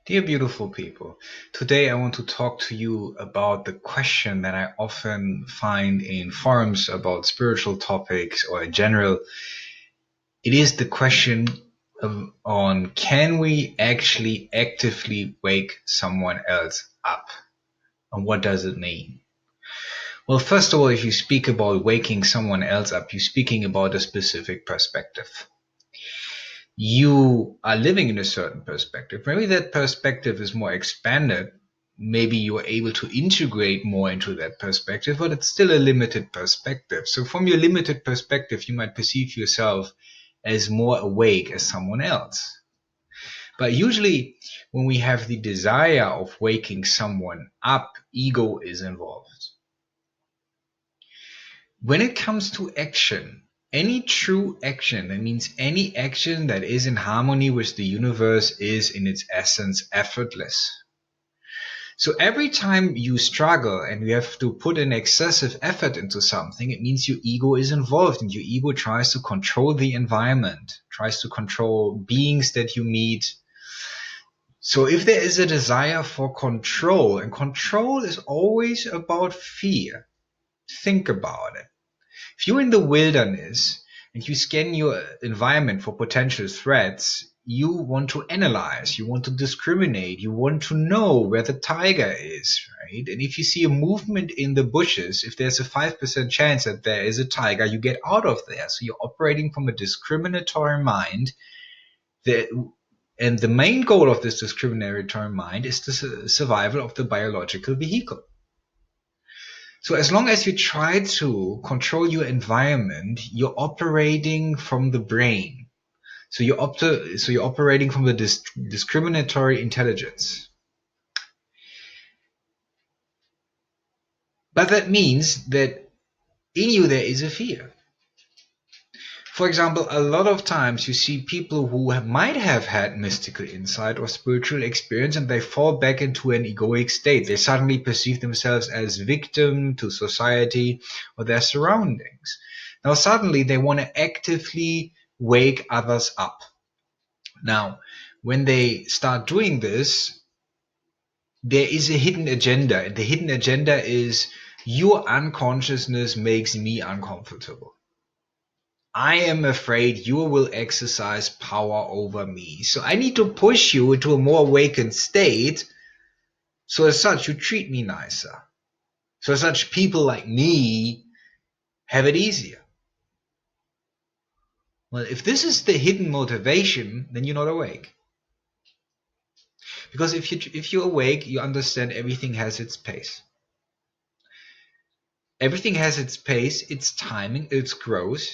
Dear beautiful people, today I want to talk to you about the question that I often find in forums about spiritual topics or in general. It is the question on can we actually actively wake someone else up? And what does it mean? Well, first of all, if you speak about waking someone else up, you're speaking about a specific perspective. You are living in a certain perspective. Maybe that perspective is more expanded. Maybe you are able to integrate more into that perspective, but it's still a limited perspective. So, from your limited perspective, you might perceive yourself as more awake as someone else. But usually, when we have the desire of waking someone up, ego is involved. When it comes to action, any true action, that means any action that is in harmony with the universe, is in its essence effortless. So every time you struggle and you have to put an excessive effort into something, it means your ego is involved, and your ego tries to control the environment, tries to control beings that you meet. So if there is a desire for control, and control is always about fear, think about it. If you're in the wilderness and you scan your environment for potential threats, you want to analyze, you want to discriminate, you want to know where the tiger is, right? And if you see a movement in the bushes, if there's a 5% chance that there is a tiger, you get out of there. So you're operating from a discriminatory mind. That, and the main goal of this discriminatory mind is the survival of the biological vehicle. So as long as you try to control your environment, you're operating from the brain. So you're operating from the discriminatory intelligence. But that means that in you there is a fear. For example, a lot of times you see people who might have had mystical insight or spiritual experience, and they fall back into an egoic state. They suddenly perceive themselves as victim to society or their surroundings. Now suddenly they want to actively wake others up. Now, when they start doing this, there is a hidden agenda. And the hidden agenda is your unconsciousness makes me uncomfortable. I am afraid you will exercise power over me. So I need to push you into a more awakened state. So as such, you treat me nicer. So as such, people like me have it easier. Well, if this is the hidden motivation, then you're not awake. Because if you're awake, you understand everything has its pace. Everything has its pace, its timing, its growth.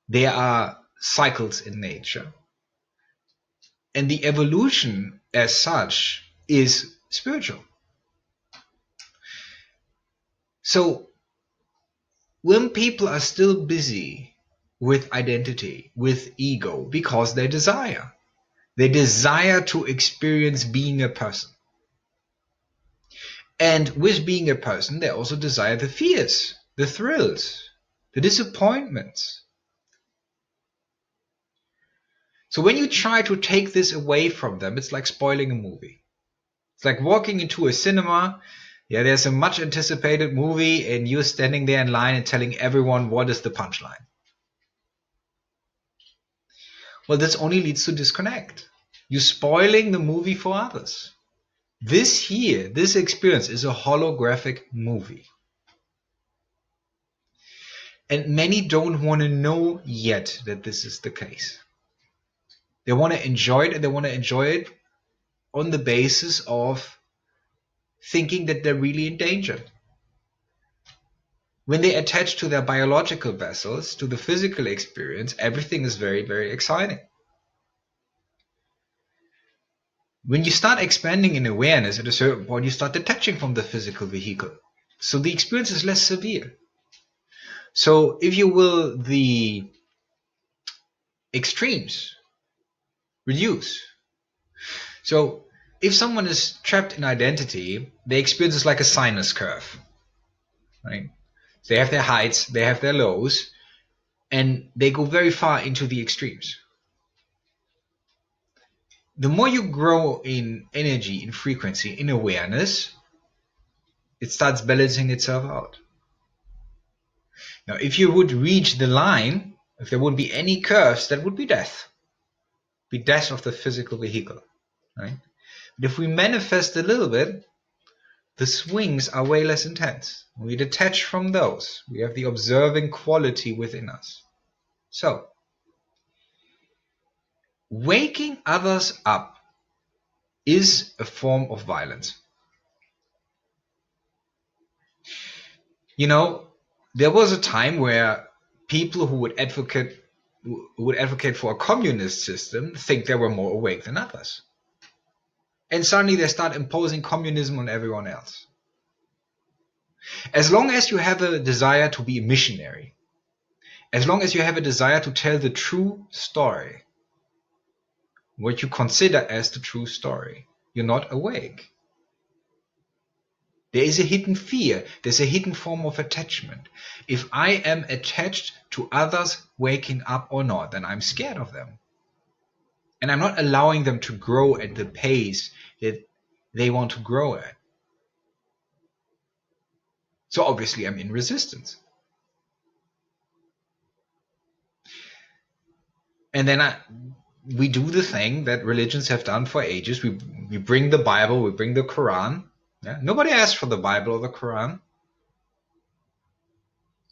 There are cycles in nature. And the evolution as such is spiritual. So when people are still busy with identity, with ego, because they desire to experience being a person. And with being a person, they also desire the fears, the thrills, the disappointments. So when you try to take this away from them, it's like spoiling a movie. It's like walking into a cinema. Yeah, there's a much anticipated movie, and you're standing there in line and telling everyone what is the punchline. Well, this only leads to disconnect. You're spoiling the movie for others. This experience is a holographic movie. And many don't want to know yet that this is the case. They want to enjoy it, and they want to enjoy it on the basis of thinking that they're really in danger. When they attach to their biological vessels, to the physical experience, everything is very, very exciting. When you start expanding in awareness, at a certain point, you start detaching from the physical vehicle. So the experience is less severe. So, if you will, the extremes reduce. So, if someone is trapped in identity, the experience is like a sinus curve, right? They have their heights, they have their lows, and they go very far into the extremes. The more you grow in energy, in frequency, in awareness, it starts balancing itself out. Now, if you would reach the line, if there would be any curves, that would be death. Be death of the physical vehicle, right? But if we manifest a little bit, the swings are way less intense. We detach from those. We have the observing quality within us. So, waking others up is a form of violence. You know, there was a time where people who would advocate for a communist system think they were more awake than others. And suddenly they start imposing communism on everyone else. As long as you have a desire to be a missionary, as long as you have a desire to tell the true story, what you consider as the true story, you're not awake. There is a hidden fear. There's a hidden form of attachment. If I am attached to others waking up or not, then I'm scared of them. And I'm not allowing them to grow at the pace that they want to grow at. So obviously I'm in resistance. And then we do the thing that religions have done for ages. We bring the Bible, we bring the Quran. Yeah? Nobody asks for the Bible or the Quran.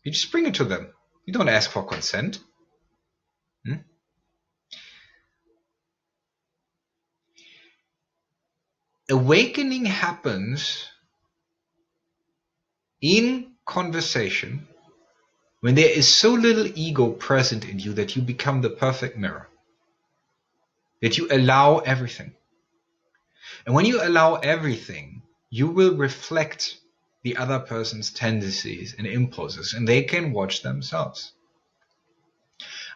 You just bring it to them. You don't ask for consent. Awakening happens in conversation when there is so little ego present in you that you become the perfect mirror, that you allow everything. And when you allow everything, you will reflect the other person's tendencies and impulses, and they can watch themselves.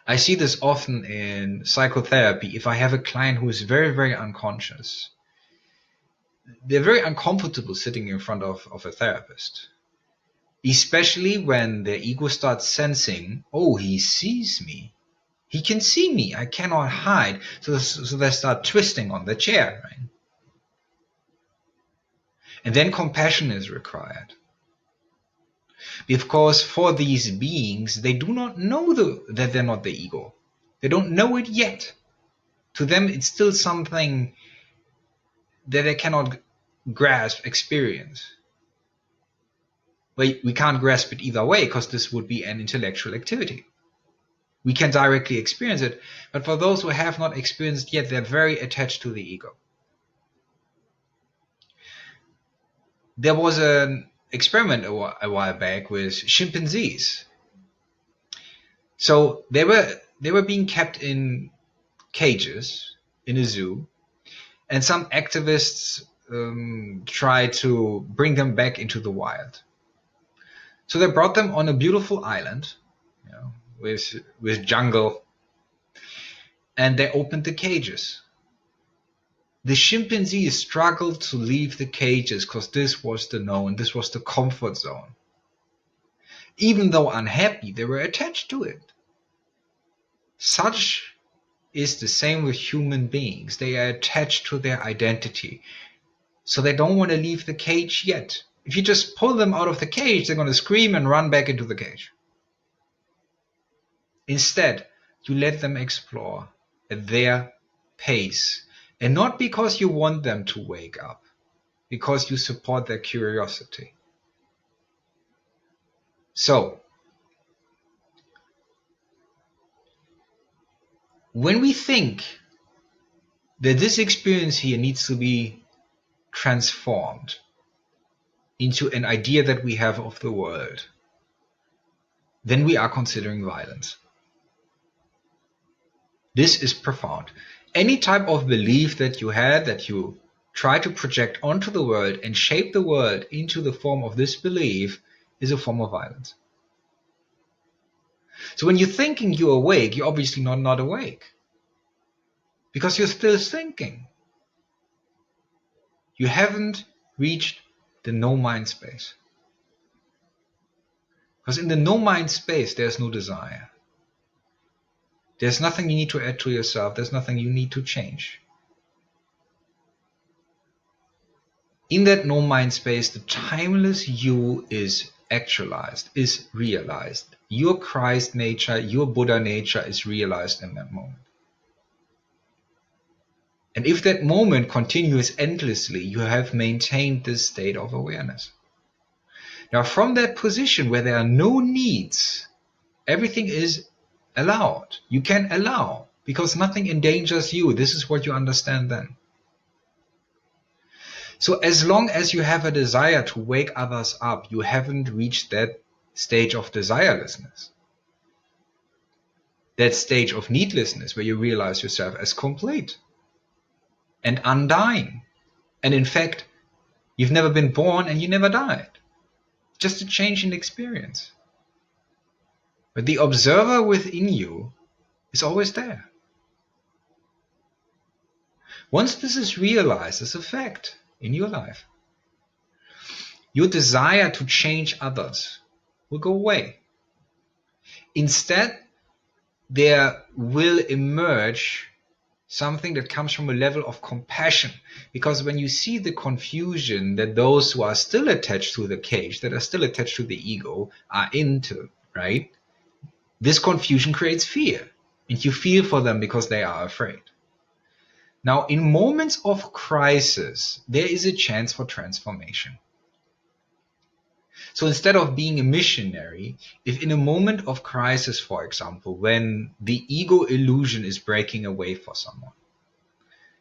I see this often in psychotherapy. If I have a client who is very, very unconscious, they're very uncomfortable sitting in front of a therapist. Especially when their ego starts sensing, oh, he sees me. He can see me. I cannot hide. So they start twisting on the chair, right? And then compassion is required. Because for these beings, they do not know that they're not the ego. They don't know it yet. To them, it's still something that they cannot grasp, experience. We can't grasp it either way because this would be an intellectual activity. We can directly experience it, but for those who have not experienced yet, they're very attached to the ego. There was an experiment a while back with chimpanzees. So they were being kept in cages in a zoo, and some activists tried to bring them back into the wild. So they brought them on a beautiful island, with jungle, and they opened the cages. The chimpanzees struggled to leave the cages because this was the known, this was the comfort zone. Even though unhappy, they were attached to it. Such is the same with human beings. They are attached to their identity. So they don't want to leave the cage yet. If you just pull them out of the cage, they're going to scream and run back into the cage. Instead, you let them explore at their pace. And not because you want them to wake up, because you support their curiosity. So, when we think that this experience here needs to be transformed into an idea that we have of the world, then we are considering violence. This is profound. Any type of belief that you had, that you try to project onto the world and shape the world into the form of this belief, is a form of violence. So when you're thinking you're awake, you're obviously not awake. Because you're still thinking. You haven't reached the no mind space. Because in the no mind space, there's no desire. There's nothing you need to add to yourself. There's nothing you need to change. In that no mind space, the timeless you is actualized, is realized. Your Christ nature, your Buddha nature is realized in that moment. And if that moment continues endlessly, you have maintained this state of awareness. Now, from that position where there are no needs, everything is allowed. You can allow because nothing endangers you. This is what you understand then. So as long as you have a desire to wake others up, you haven't reached that stage of desirelessness. That stage of needlessness where you realize yourself as complete and undying. And in fact, you've never been born and you never died. Just a change in experience. But the observer within you is always there. Once this is realized as a fact in your life, your desire to change others will go away. Instead, there will emerge something that comes from a level of compassion. Because when you see the confusion that those who are still attached to the cage, that are still attached to the ego, are into, right? This confusion creates fear. And you feel for them because they are afraid. Now, in moments of crisis, there is a chance for transformation. So instead of being a missionary, if in a moment of crisis, for example, when the ego illusion is breaking away for someone,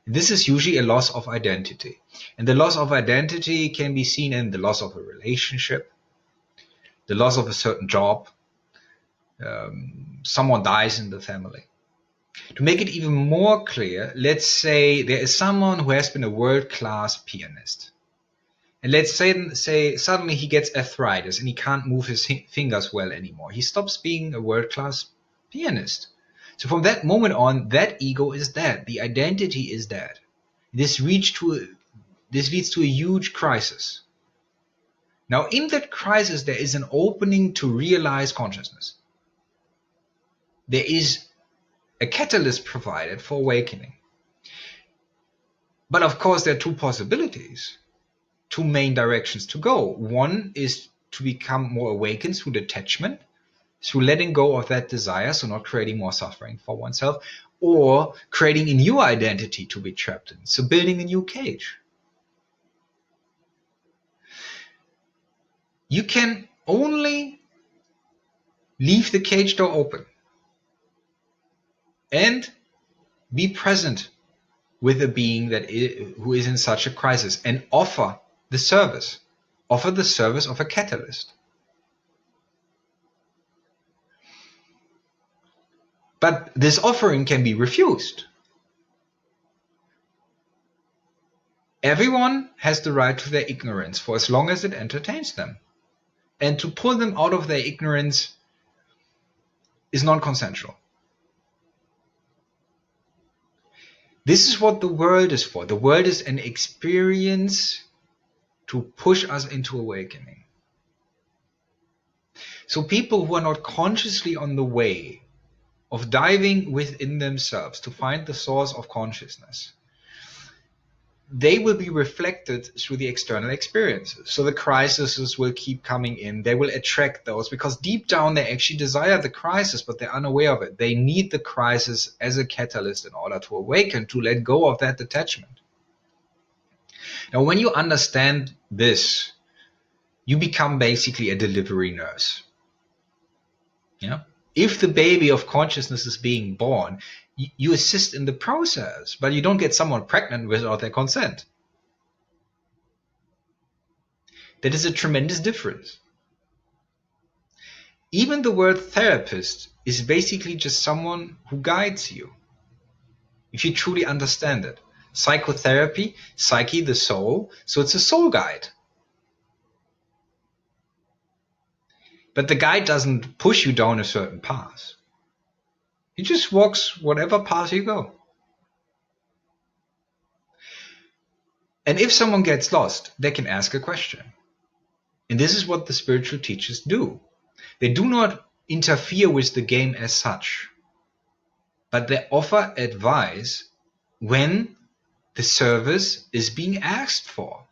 this is usually a loss of identity. And the loss of identity can be seen in the loss of a relationship, the loss of a certain job, someone dies in the family. To make it even more clear, let's say there is someone who has been a world-class pianist. And let's say suddenly he gets arthritis and he can't move his fingers well anymore. He stops being a world-class pianist. So from that moment on, that ego is dead. The identity is dead. This leads to a huge crisis. Now, in that crisis, there is an opening to realize consciousness. There is a catalyst provided for awakening. But of course, there are two possibilities, two main directions to go. One is to become more awakened through detachment, through letting go of that desire, so not creating more suffering for oneself, or creating a new identity to be trapped in, so building a new cage. You can only leave the cage door open and be present with a being who is in such a crisis and offer the service of a catalyst. But this offering can be refused. Everyone has the right to their ignorance for as long as it entertains them. And to pull them out of their ignorance is non-consensual. This is what the world is for. The world is an experience to push us into awakening. So people who are not consciously on the way of diving within themselves to find the source of consciousness, they will be reflected through the external experiences. So the crises will keep coming in. They will attract those because deep down they actually desire the crisis, but they're unaware of it. They need the crisis as a catalyst in order to awaken, to let go of that detachment. Now, when you understand this, you become basically a delivery nurse. Yeah. If the baby of consciousness is being born, you assist in the process, but you don't get someone pregnant without their consent. That is a tremendous difference. Even the word therapist is basically just someone who guides you, if you truly understand it. Psychotherapy, psyche, the soul, so it's a soul guide. But the guide doesn't push you down a certain path. He just walks whatever path you go. And if someone gets lost, they can ask a question. And this is what the spiritual teachers do. They do not interfere with the game as such, but they offer advice when the service is being asked for.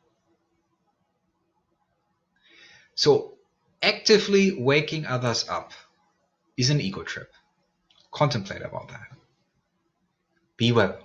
So, actively waking others up is an ego trip. Contemplate about that. Be well.